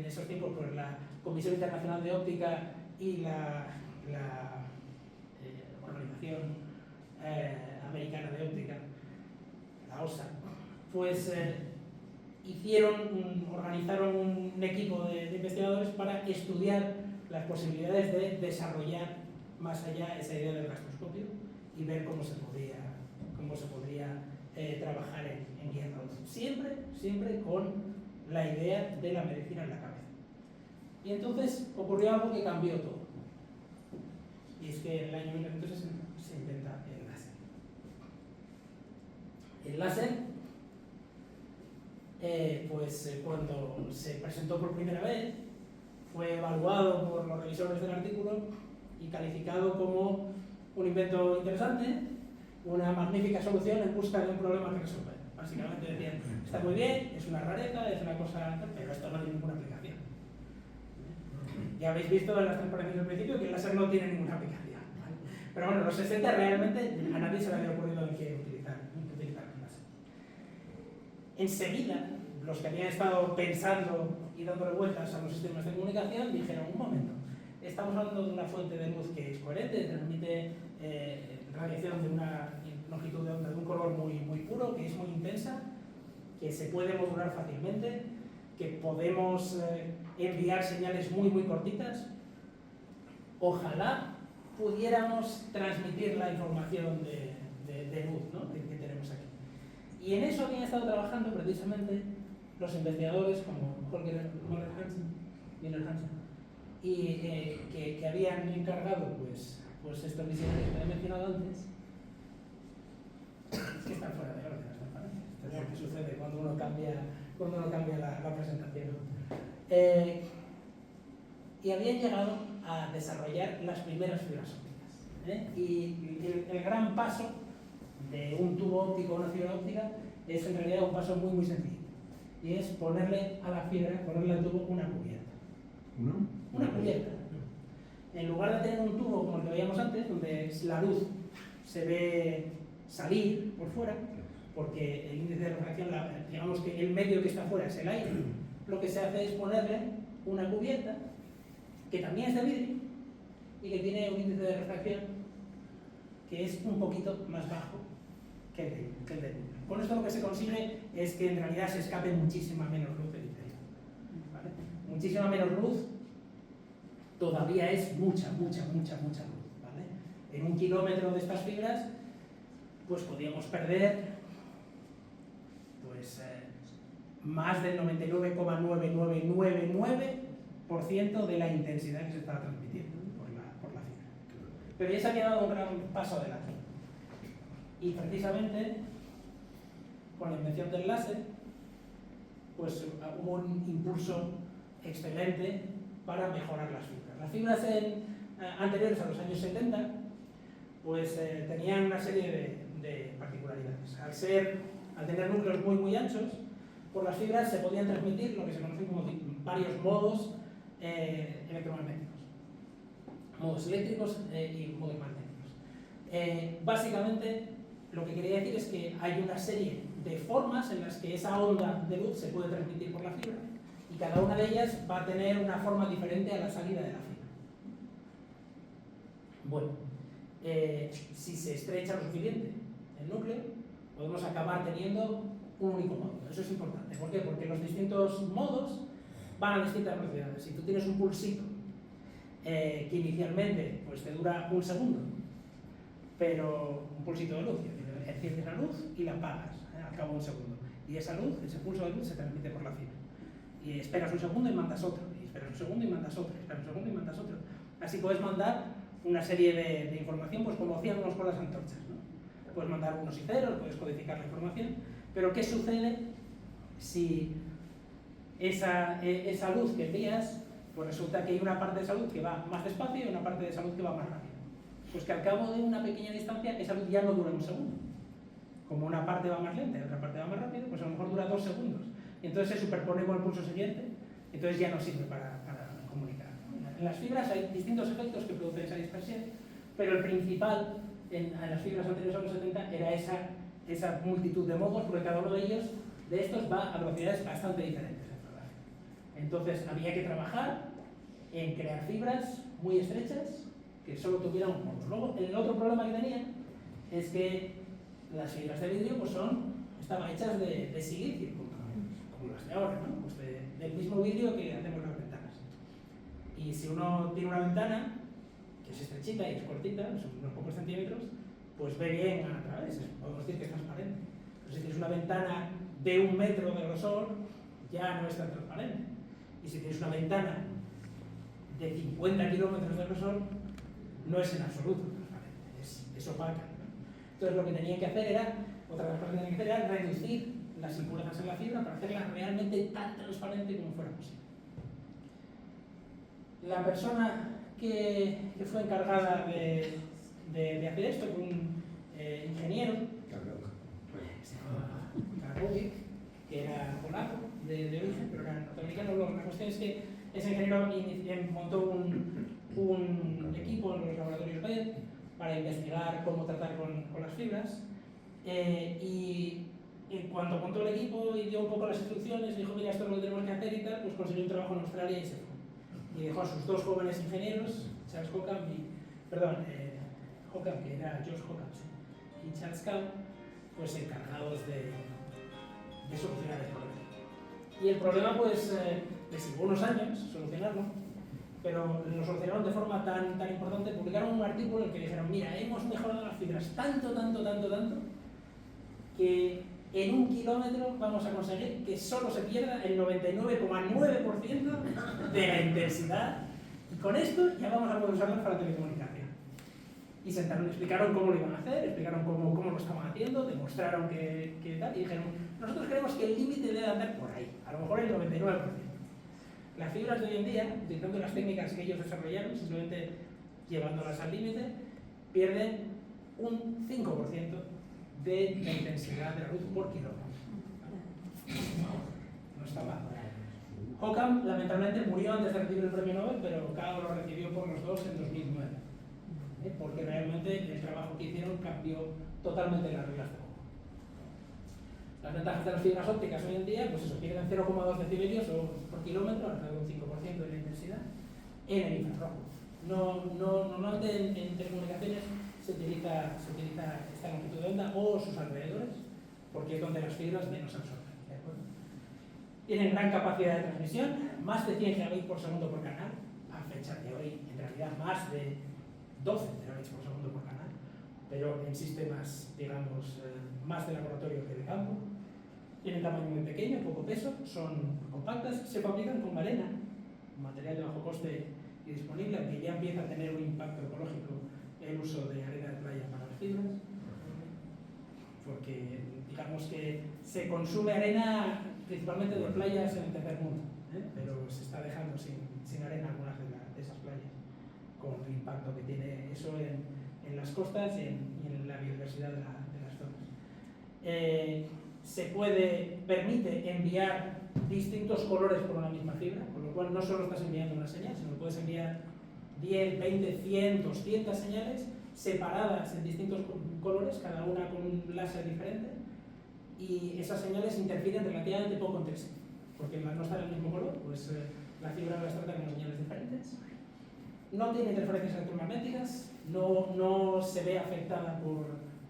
esos tiempos pues, la Comisión Internacional de Óptica y la Organización Americana de Óptica, la OSA, pues organizaron un equipo de investigadores para estudiar las posibilidades de desarrollar más allá esa idea del gastroscopio y ver cómo se podría trabajar en guía siempre con la idea de la medicina en la cabeza. Y entonces ocurrió algo que cambió todo. Y es que en el año 1960 se inventa el láser. El láser, cuando se presentó por primera vez, fue evaluado por los revisores del artículo y calificado como un invento interesante, una magnífica solución en busca de un problema que resolver. Básicamente decían, está muy bien, es una rareza, es una cosa, pero esto no tiene ninguna aplicación. Ya habéis visto en las transparencias del principio que el láser no tiene ninguna aplicación. ¿Vale? Pero bueno, en los 60 realmente a nadie se le había ocurrido en qué utilizar el láser. Enseguida, los que habían estado pensando y dándole vueltas a los sistemas de comunicación dijeron, un momento, estamos hablando de una fuente de luz que es coherente, transmite radiación de una longitud de onda de un color muy puro, que es muy intensa, que se puede modular fácilmente, que podemos enviar señales muy cortitas. Ojalá pudiéramos transmitir la información de luz, ¿no? que tenemos aquí. Y en eso habían estado trabajando precisamente los investigadores como Holger Miller Hansen, y que habían encargado pues estos visionarios que he mencionado antes. Es que están fuera de orden las transparencias. Esto es lo que sucede cuando uno cambia la presentación. Y habían llegado a desarrollar las primeras fibras ópticas. Y el gran paso de un tubo óptico a una fibra óptica es en realidad un paso muy sencillo. Y es ponerle a la fibra, ponerle al tubo una cubierta. Una cubierta. En lugar de tener un tubo como el que veíamos antes, donde la luz se ve salir por fuera, porque el índice de refracción, digamos que el medio que está fuera es el aire, lo que se hace es ponerle una cubierta que también es de vidrio y que tiene un índice de refracción que es un poquito más bajo que el de vidrio. Con esto lo que se consigue es que en realidad se escape muchísima menos luz del interior. ¿Vale? Muchísima menos luz todavía es mucha luz. ¿Vale? En 1 kilómetro de estas fibras pues podríamos perder más del 99,9999% de la intensidad que se estaba transmitiendo por la fibra. Pero ya se había dado un gran paso adelante. Y precisamente con la invención del láser, pues hubo un impulso excelente para mejorar las fibras. Las fibras anteriores a los años 70 pues tenían una serie de particularidades. Al tener núcleos muy anchos, por las fibras se podían transmitir lo que se conoce como varios modos electromagnéticos. Modos eléctricos y modos magnéticos. Básicamente, lo que quería decir es que hay una serie de formas en las que esa onda de luz se puede transmitir por la fibra y cada una de ellas va a tener una forma diferente a la salida de la fibra. Bueno, si se estrecha lo suficiente el núcleo, podemos acabar teniendo un único modo. Eso es importante. ¿Por qué? Porque los distintos modos van a distintas velocidades. Si tú tienes un pulsito que inicialmente pues, te dura 1 segundo, pero un pulsito de luz, enciendes la luz y la apagas al cabo de 1 segundo. Y esa luz, ese pulso de luz se transmite por la fibra. Y esperas 1 segundo y mandas otro. Y esperas 1 segundo y mandas otro. Esperas 1 segundo y mandas otro. Así puedes mandar una serie de información, pues como hacíamos con las antorchas, ¿no? puedes mandar unos y ceros, puedes codificar la información, pero ¿qué sucede si esa luz que envías, pues resulta que hay una parte de esa luz que va más despacio y una parte de esa luz que va más rápido? Pues que al cabo de una pequeña distancia esa luz ya no dura un segundo. Como una parte va más lenta y otra parte va más rápido, pues a lo mejor dura 2 segundos. Y entonces se superpone con el pulso siguiente, entonces ya no sirve para comunicar. En las fibras hay distintos efectos que producen esa dispersión, pero el principal en las fibras anteriores a los 70 era esa multitud de modos, porque cada uno de estos va a velocidades bastante diferentes. Entonces había que trabajar en crear fibras muy estrechas que solo tuvieran un modo. Luego, el otro problema que tenía es que las fibras de vidrio pues estaban hechas de silicio, como las de ahora, ¿no? Pues del mismo vidrio que hacemos las ventanas. Y si uno tiene una ventana que es estrechita y es cortita, son unos pocos centímetros, pues ve bien a través, podemos decir que es transparente. Pero si tienes una ventana de 1 metro de grosor, ya no es tan transparente. Y si tienes una ventana de 50 kilómetros de grosor, no es en absoluto transparente, es opaca, ¿no? Entonces lo que tenían que hacer era, otra de las cosas que tenían que hacer era reducir las impurezas en la fibra para hacerla realmente tan transparente como fuera posible. La persona que fue encargada de hacer esto fue un ingeniero, se llamaba Karlovic, que era polaco de origen, pero era norteamericano. La cuestión es que ese ingeniero montó un equipo en los laboratorios Bayer para investigar cómo tratar con las fibras, y cuando montó el equipo y dio un poco las instrucciones, dijo: mira, esto es lo que tenemos que hacer y tal, pues consiguió un trabajo en Australia y se fue. Y dejó a sus 2 jóvenes ingenieros, Charles Hockham Hockham, que era George Hockham, sí, y Charles Cow, pues encargados de solucionar el problema. Y el problema pues les llevó unos años solucionarlo, pero lo solucionaron de forma tan importante. Publicaron un artículo en el que dijeron: mira, hemos mejorado las fibras tanto, que en 1 kilómetro vamos a conseguir que solo se pierda el 99,9% de la intensidad, y con esto ya vamos a poder usarlas para telecomunicación. Y sentaron, explicaron cómo lo iban a hacer, explicaron cómo lo estaban haciendo, demostraron que tal, y dijeron: nosotros creemos que el límite debe andar por ahí, a lo mejor el 99%. Las fibras de hoy en día, utilizando las técnicas que ellos desarrollaron, simplemente llevándolas al límite, pierden un 5% de la intensidad de la luz por kilómetro. No está mal. Hockham lamentablemente murió antes de recibir el premio Nobel, pero Kao lo recibió por los 2 en 2009, porque realmente el trabajo que hicieron cambió totalmente las reglas de juego. Las ventajas de las fibras ópticas hoy en día, pues eso, pierden 0,2 decibelios por kilómetro, alrededor de un 5% de la intensidad, en el infrarrojo. Normalmente en telecomunicaciones se utiliza esta longitud de onda o sus alrededores, porque es donde las fibras menos absorben, ¿de acuerdo? Tienen gran capacidad de transmisión, más de 100 gigabits por segundo por canal, a fecha de hoy en realidad más de 12 terabits por segundo por canal, pero en sistemas, digamos, más de laboratorio que de campo. Tienen tamaño muy pequeño, poco peso, son compactas, se fabrican con arena, un material de bajo coste y disponible, aunque ya empieza a tener un impacto ecológico el uso de arena de playa para las fibras, porque digamos que se consume arena principalmente de playas en el tercer mundo, pero se está dejando sin arena algunas de esas playas, con el impacto que tiene eso en las costas y en la biodiversidad de las zonas. Permite enviar distintos colores por una misma fibra, con lo cual no solo estás enviando una señal, sino que puedes enviar 10, 20, 100, 200 señales separadas en distintos colores, cada una con un láser diferente, y esas señales interfieren relativamente poco entre sí, porque al no estar en el mismo color, pues la fibra las trata como señales diferentes. No tiene interferencias electromagnéticas, no se ve afectada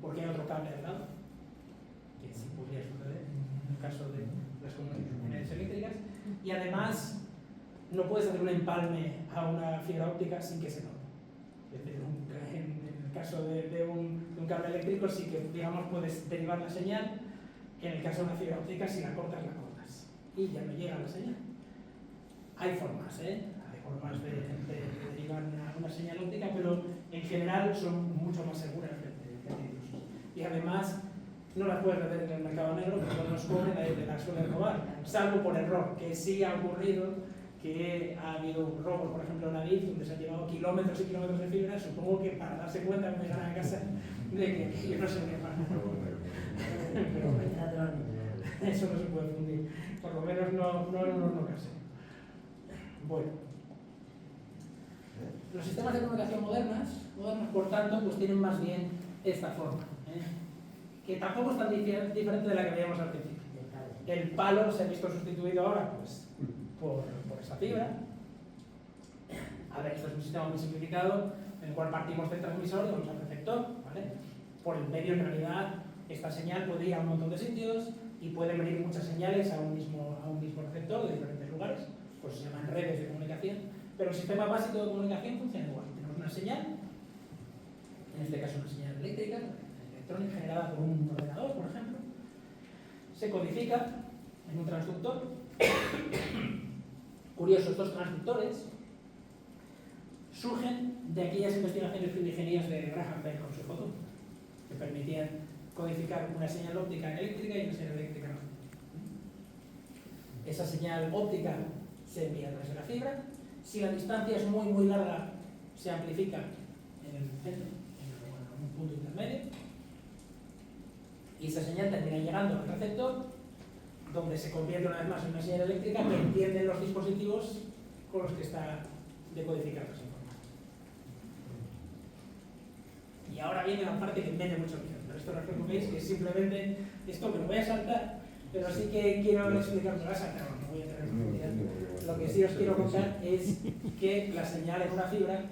porque hay otro cable al lado, que sí podría suceder en el caso de las comunicaciones eléctricas, y además no puedes hacer un empalme a una fibra óptica sin que se note. Es decir, en el caso de un cable eléctrico sí que, digamos, puedes derivar la señal. En el caso de una fibra óptica, si la cortas y ya no llega la señal. Hay formas, hay formas de derivar una señal óptica, pero en general son mucho más seguras que el uso. y además no las puedes vender en el mercado negro porque cuando nos cobren nadie te las suele robar, salvo por error, que sí ha ocurrido que ha habido robos, por ejemplo en Adif, donde se han llevado kilómetros y kilómetros de fibra, supongo que para darse cuenta cuando llegan a casa de que yo no sé qué pasa. Pero eso no se puede fundir, por lo menos no en un horno casero. Bueno, los sistemas de comunicación modernos, por tanto, pues tienen más bien esta forma, que tampoco es tan diferente de la que veíamos al principio. El palo se ha visto sustituido ahora pues, por esta fibra. A ver, esto es un sistema muy simplificado en el cual partimos del transmisor y vamos al receptor, ¿vale? Por el medio, en realidad, esta señal puede ir a un montón de sitios y pueden venir muchas señales a un mismo receptor de diferentes lugares, pues se llaman redes de comunicación, pero el sistema básico de comunicación funciona igual. Tenemos una señal, en este caso una señal eléctrica, electrónica generada por un ordenador, por ejemplo, se codifica en un transductor. Curioso, estos transductores surgen de aquellas investigaciones primigenias de Graham Bell con su fotón, que permitían codificar una señal óptica eléctrica y una señal eléctrica no. Esa señal óptica se envía a través de la fibra. Si la distancia es muy larga, se amplifica en el centro, en un punto intermedio. Y esa señal termina llegando al receptor, donde se convierte una vez más en una señal eléctrica que entienden los dispositivos con los que está decodificada esa información. Y ahora viene la parte que mete mucho miedo, pero esto no os preocupéis, que es simplemente esto que lo voy a saltar, pero sí que quiero explicar, me lo voy a saltar, no voy a tener profundidad. Lo que sí os quiero contar es que la señal en una fibra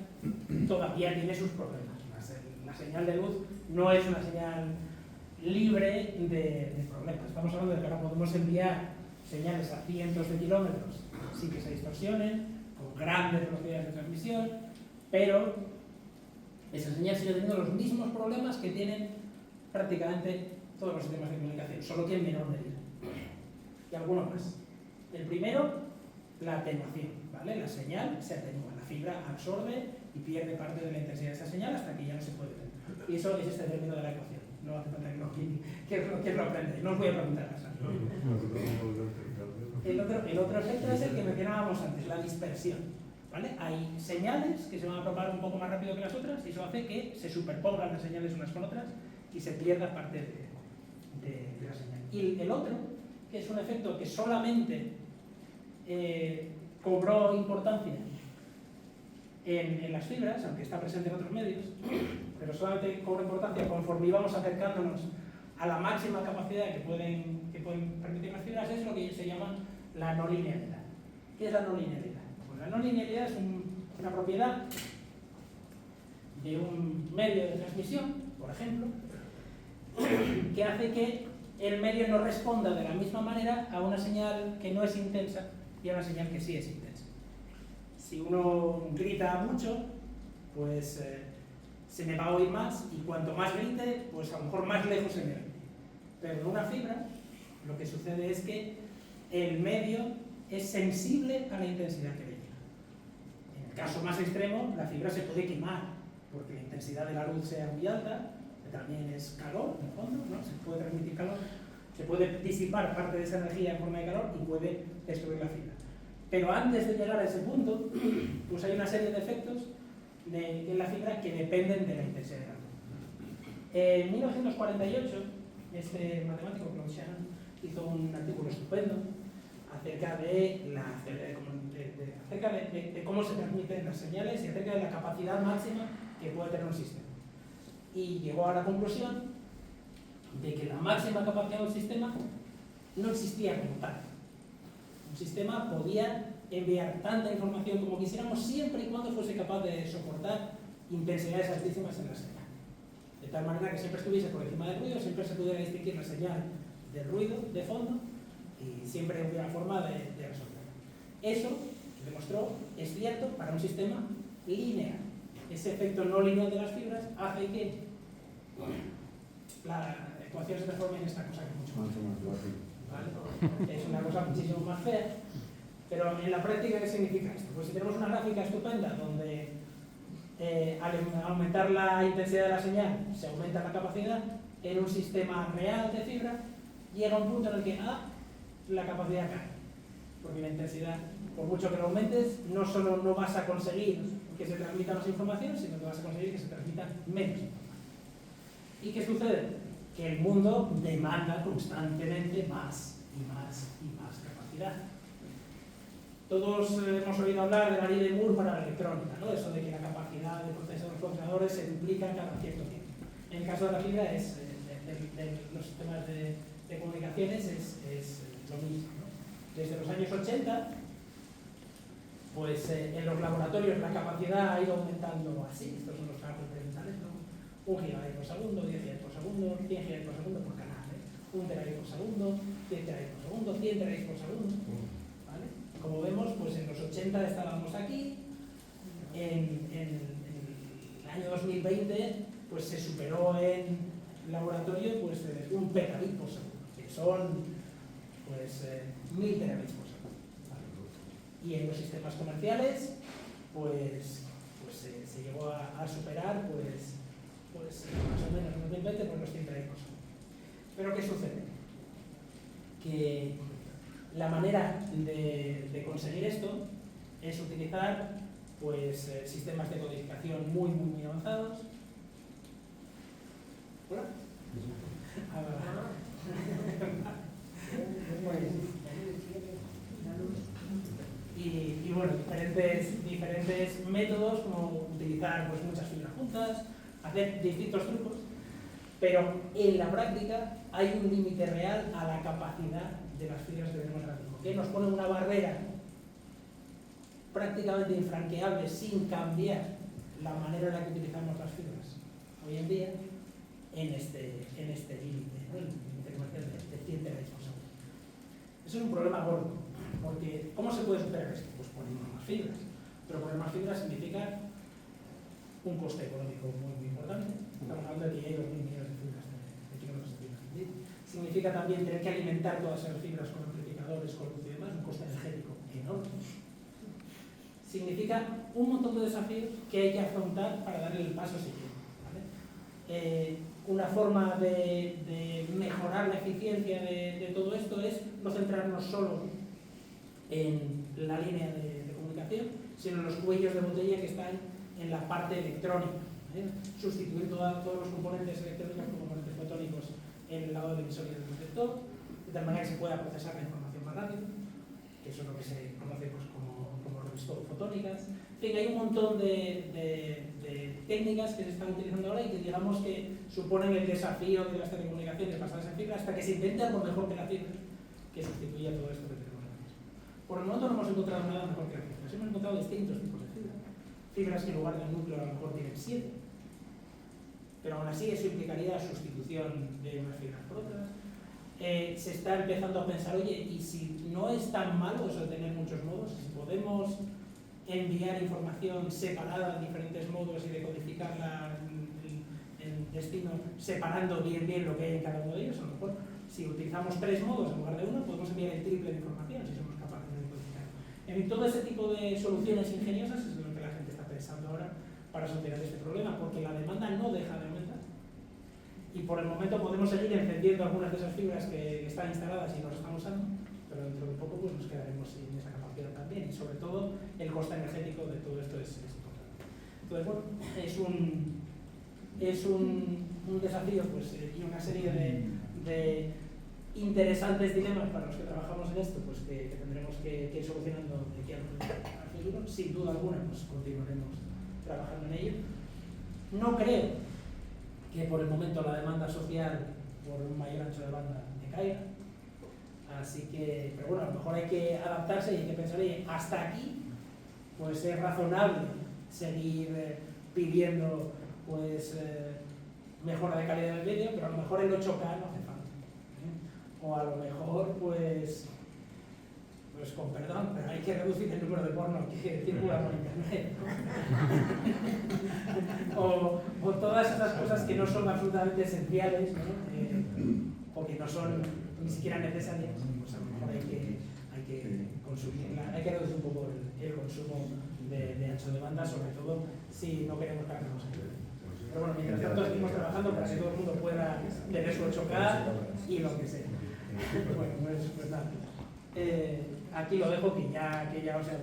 todavía tiene sus problemas. La señal de luz no es una señal libre de problemas. Estamos hablando de que ahora podemos enviar señales a cientos de kilómetros sin que se distorsionen, con grandes velocidades de transmisión, pero esa señal sigue teniendo los mismos problemas que tienen prácticamente todos los sistemas de comunicación, solo que en menor medida. Y algunos más. El primero, la atenuación, ¿vale? La señal se atenúa, la fibra absorbe y pierde parte de la intensidad de esa señal hasta que ya no se puede ver. Y eso es este término de la ecuación. No hace falta que lo aprendáis, no os voy a preguntar más. El otro efecto es el que mencionábamos antes, la dispersión, ¿vale? Hay señales que se van a propagar un poco más rápido que las otras y eso hace que se superpongan las señales unas con otras y se pierda parte de la señal. Y el otro, que es un efecto que solamente cobró importancia en las fibras, aunque está presente en otros medios, pero solamente cobra importancia conforme íbamos acercándonos a la máxima capacidad que pueden permitir las fibras, es lo que se llama la no linealidad. ¿Qué es la no linealidad? Pues la no linealidad es una propiedad de un medio de transmisión, por ejemplo, que hace que el medio no responda de la misma manera a una señal que no es intensa y a una señal que sí es intensa. Si uno grita mucho, pues se me va a oír más y cuanto más grite, pues a lo mejor más lejos se me oye. Pero en una fibra lo que sucede es que el medio es sensible a la intensidad que le llega. En el caso más extremo, la fibra se puede quemar porque la intensidad de la luz sea muy alta, que también es calor, en el fondo, ¿no? Se puede transmitir calor, se puede disipar parte de esa energía en forma de calor y puede destruir la fibra. Pero antes de llegar a ese punto, pues hay una serie de efectos en la fibra que dependen de la intensidad de la luz. En 1948, este matemático, Claude Shannon, hizo un artículo estupendo acerca de cómo se transmiten las señales y acerca de la capacidad máxima que puede tener un sistema. Y llegó a la conclusión de que la máxima capacidad de un sistema no existía como tal. Un sistema podía enviar tanta información como quisiéramos siempre y cuando fuese capaz de soportar intensidades altísimas en la señal. De tal manera que siempre estuviese por encima del ruido, siempre se pudiera distinguir la señal del ruido de fondo y siempre hubiera forma de resolverlo. Eso, se demostró, es cierto para un sistema lineal. Ese efecto no lineal de las fibras hace que la ecuación se transforme en esta cosa que es mucho más fácil. ¿Vale? Es una cosa muchísimo más fea, pero en la práctica, ¿qué significa esto? Pues si tenemos una gráfica estupenda donde al aumentar la intensidad de la señal se aumenta la capacidad, en un sistema real de fibra, llega un punto en el que la capacidad cae. Porque la intensidad, por mucho que lo aumentes, no solo no vas a conseguir que se transmita más información, sino que vas a conseguir que se transmita menos información. ¿Y qué sucede? Que el mundo demanda constantemente más y más y más capacidad. Todos hemos oído hablar de la ley de Moore para la electrónica, ¿no? Eso de que la capacidad de procesadores se duplica cada cierto tiempo. En el caso de la fibra, de los sistemas de comunicaciones, es lo mismo, ¿no? Desde los años 80, pues en los laboratorios la capacidad ha ido aumentando así. Estos son los cálculos experimentales, ¿no? 1 gigabyte por segundo, 10 gigabytes por segundo, 100 gigabytes por segundo por canal, 1 terabyte por segundo, 10 terabytes por segundo, 100 terabytes por segundo, ¿vale? Como vemos, pues en los 80 estábamos aquí, en el año 2020 pues se superó en laboratorio pues 1 petabyte por segundo, que son pues 1000 terabits por segundo, ¿vale? Y en los sistemas comerciales pues se llegó a superar pues más o menos en 2020 pues los 100 terabits por segundo. Pero ¿qué sucede? Que la manera de conseguir esto es utilizar pues sistemas de codificación muy avanzados. ¿Hola? Y bueno, diferentes métodos, como utilizar pues muchas fibras juntas, hacer distintos trucos, pero en la práctica hay un límite real a la capacidad de las fibras de termográfico, que nos pone una barrera prácticamente infranqueable sin cambiar la manera en la que utilizamos las fibras hoy en día en este límite, ¿no? El límite comercial de 100 terabits por segundo. Eso es un problema gordo, porque ¿cómo se puede superar esto? Pues poniendo más fibras, pero poner más fibras significa un coste económico muy importante. Estamos hablando de que hay 2.000 millones de fibras de kilómetros de fibras. Significa también tener que alimentar todas esas fibras con amplificadores, con luz y demás, un coste energético enorme. Significa un montón de desafíos que hay que afrontar para darle el paso siguiente, ¿vale? Una forma de mejorar la eficiencia de todo esto es no centrarnos solo en la línea de comunicación, sino en los cuellos de botella que están en la parte electrónica, ¿eh? Sustituir todos los componentes electrónicos por componentes fotónicos en el lado del emisor y del receptor, de tal manera que se pueda procesar la información más rápido, que eso es lo que se conoce pues, como redes fotónicas. En fin, hay un montón de técnicas que se están utilizando ahora y que digamos que suponen el desafío de las telecomunicaciones basadas en fibra hasta que se invente algo mejor que la fibra, que sustituya todo esto que tenemos ahora mismo. Por el momento no hemos encontrado nada mejor que la fibra. Hemos encontrado distintos tipos de fibra. Fibras que en lugar del núcleo a lo mejor tienen 7, pero aún así eso implicaría sustitución de unas fibras por otras. Se está empezando a pensar, oye, y si no es tan malo eso de tener muchos nodos, si podemos enviar información separada en diferentes modos y decodificarla en destino, separando bien lo que hay en cada uno de ellos, a lo mejor si utilizamos 3 modos en lugar de 1, podemos enviar el triple de información si somos capaces de decodificarlo. En fin, todo ese tipo de soluciones ingeniosas es lo que la gente está pensando ahora para solucionar este problema, porque la demanda no deja de aumentar. Y por el momento podemos seguir encendiendo algunas de esas fibras que están instaladas y no las estamos usando, pero dentro de poco pues, nos quedaremos sin esa capacidad también, y sobre todo el coste energético de todo esto es importante. Entonces, bueno, es un desafío pues, y una serie de interesantes dilemas para los que trabajamos en esto, pues que tendremos que ir solucionando de aquí al futuro. Sin duda alguna, pues continuaremos trabajando en ello. No creo que por el momento la demanda social por un mayor ancho de banda decaiga. Así que, pero bueno, a lo mejor hay que adaptarse y hay que pensar, oye, hasta aquí, pues es razonable seguir pidiendo pues mejora de calidad del vídeo, pero a lo mejor el 8K no hace falta. O a lo mejor, pues con perdón, pero hay que reducir el número de porno que circula por internet. o todas esas cosas que no son absolutamente esenciales, ¿no? O que no son ni siquiera necesarias, pues a lo mejor hay que consumirla, hay que reducir un poco el consumo de ancho de banda, sobre todo si no queremos cargarnos aquí. Pero bueno, mientras tanto seguimos trabajando para que todo el mundo pueda tener su 8K y lo que sea. Bueno, pues nada. Aquí lo dejo, que ya o sea,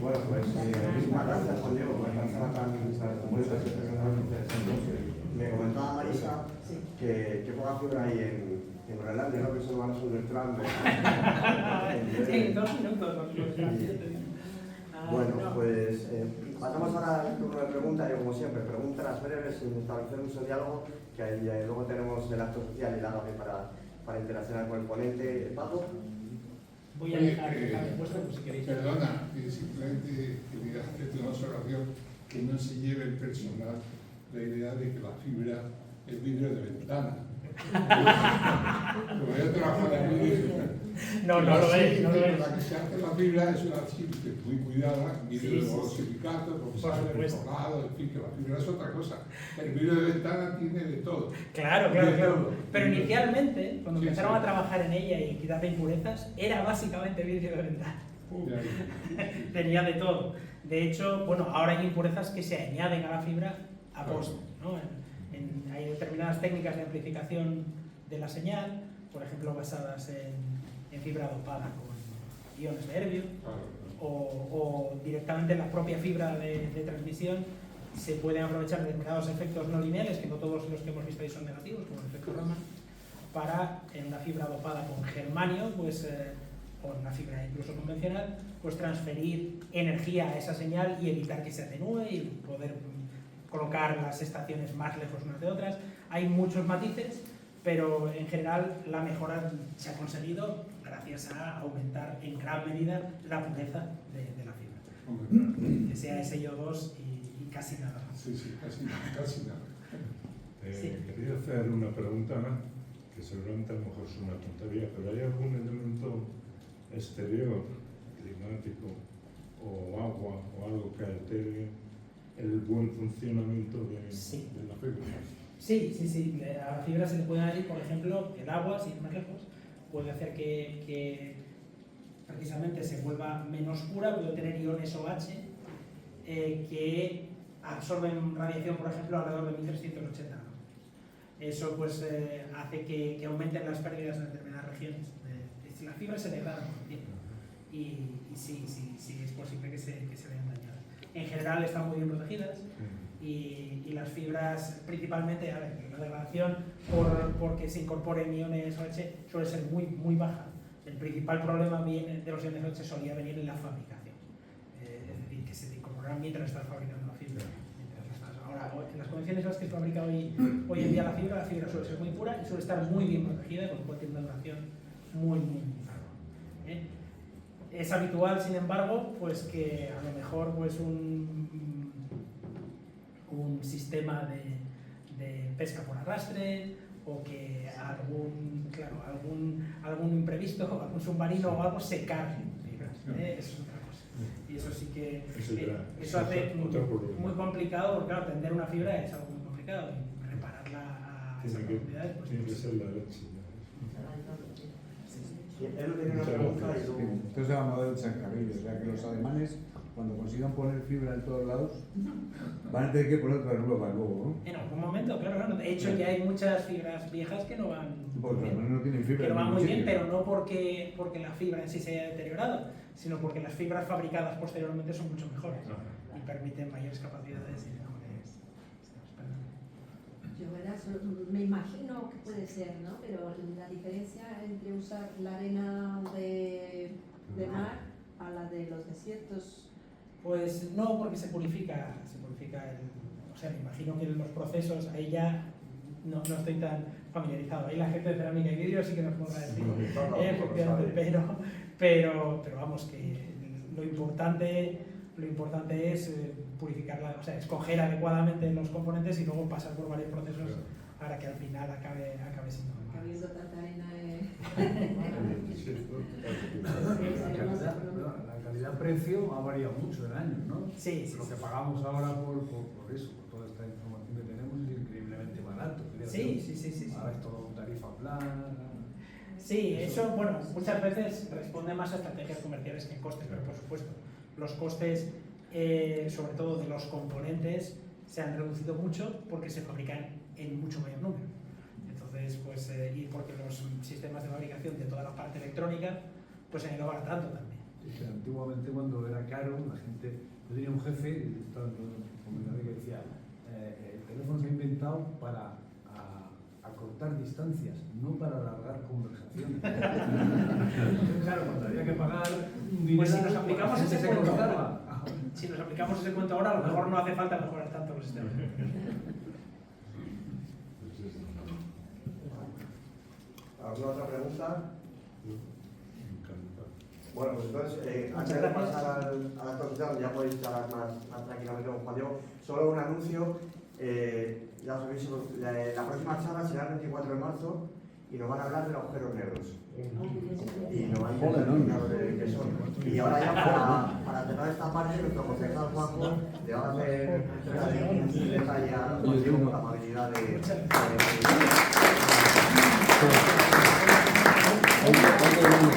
Bueno, pues muchísimas gracias, Juan Diego, por alcanzar tan muestras Me comentaba Marisa que poca fibra hay en Groenlandia, ¿no? Que solo van a subir Trump. Sí, 2 minutos. Bueno, pues pasamos ahora al turno de preguntas, y como siempre, preguntas breves sin establecer mucho diálogo, que ahí, luego tenemos el acto social y la GAFE para interaccionar con el ponente. Paco. Voy a dejar puesto por si queréis. Perdona, simplemente quería hacerte una observación, que no se lleve el personal la idea de que la fibra es vidrio de ventana. Como yo trabajo en vidrio, No lo es, no lo es. La que se hace la fibra es una simple, muy cuidada, vidrio de silicato, con Por supuesto. colado, en fin, que la fibra es otra cosa. El vidrio de ventana tiene de todo. Claro. Pero inicialmente, cuando empezaron a trabajar en ella y quitarle impurezas, era básicamente vidrio de ventana. Tenía de todo. De hecho, bueno, ahora hay impurezas que se añaden a la fibra a posta, ¿no? Hay determinadas técnicas de amplificación de la señal, por ejemplo, basadas en fibra dopada con iones de herbio, o directamente en la propia fibra de transmisión se pueden aprovechar determinados efectos no lineales, que no todos los que hemos visto ahí son negativos, como el efecto Raman, para en una fibra dopada con germanio, pues, o en una fibra incluso convencional, pues transferir energía a esa señal y evitar que se atenúe y poder colocar las estaciones más lejos unas de otras. Hay muchos matices, pero en general la mejora se ha conseguido gracias a aumentar en gran medida la pureza de la fibra. Que sea SiO2 y casi nada más. Sí, casi nada. Quería hacer una pregunta que seguramente a lo mejor es una tontería, pero ¿hay algún elemento exterior, climático o agua o algo que altere el buen funcionamiento de la fibra? Sí. A la fibra se le puede añadir, por ejemplo, el agua, sin ir más lejos, puede hacer que precisamente se vuelva menos pura, puede tener iones OH que absorben radiación, por ejemplo, alrededor de 1380 grados. Eso pues hace que aumenten las pérdidas en determinadas regiones. La fibra se degrada con el tiempo y sí es posible que se vean dañadas. En general están muy bien protegidas y las fibras principalmente, la degradación porque se incorporen iones OH suele ser muy baja. El principal problema de los iones OH solía venir en la fabricación, es decir, que se te incorporan mientras estás fabricando la fibra. Ahora, en las condiciones en las que se fabrica hoy en día la fibra suele ser muy pura y suele estar muy bien protegida, con lo cual tiene una duración muy larga. Es habitual, sin embargo, pues que a lo mejor pues un sistema de pesca por arrastre o que algún imprevisto, algún submarino o algo se cargue fibras. Eso es otra cosa. Y eso sí que eso hace muy complicado, porque claro, tender una fibra es algo muy complicado y repararla a esas profundidades pues tiene que ser la leche. Él tiene una pregunta y luego... Entonces se llama modelo Chancavillo, o sea que los alemanes, cuando consigan poner fibra en todos lados, van a tener que poner otra nueva luego, ¿no? En algún momento, claro. De hecho, ya hay muchas fibras viejas que no van Porque muy bien. no tienen fibra. Que no van muy bien, sitio. pero no porque la fibra en sí se haya deteriorado, sino porque las fibras fabricadas posteriormente son mucho mejores y permiten mayores capacidades y mejores. Yo me imagino que puede ser, ¿no? Pero la diferencia entre usar la arena de mar a la de los desiertos. Pues no, porque se purifica o sea, me imagino que los procesos, ahí ya no estoy tan familiarizado. Ahí la gente de cerámica y vidrio sí que nos podrá decir, pero vamos, que lo importante es purificarla, o sea, escoger adecuadamente los componentes y luego pasar por varios procesos para que al final acabe siendo. Habiendo tanta arena. La calidad-precio ha variado mucho en años, ¿no? Sí. Lo que pagamos ahora por eso, por toda esta información que tenemos, es increíblemente barato. Sí. Ahora es todo tarifa plana. Sí, eso, bueno, muchas veces responde más a estrategias comerciales que en costes, pero por supuesto, los costes, sobre todo de los componentes, se han reducido mucho porque se fabrican en mucho mayor número. Entonces, pues, y porque los sistemas de fabricación de toda la parte electrónica, pues se han ido abaratando también. Sí, antiguamente, cuando era caro, la gente. Yo tenía un jefe, estaba en que decía: el teléfono se ha inventado para acortar distancias, no para alargar conversaciones. Claro, cuando había que pagar un dinero, Pues si nos aplicamos la gente ese se cuento cortaba. ahora, si nos aplicamos ese cuento ahora, a lo mejor no hace falta mejorar tanto los sistemas. ¿Alguna otra pregunta? Encantado. Bueno, pues entonces, antes de pasar a la exposición, ya podéis charlar más tranquilamente con Juan Diego. Solo un anuncio, ya os aviso, la próxima charla será el 24 de marzo y nos van a hablar de los agujeros negros. Y nos van a explicar de qué son. Y ahora ya para cerrar esta parte, nuestro concejal Juanjo le va a hacer un detalle a Juan Diego con la amabilidad de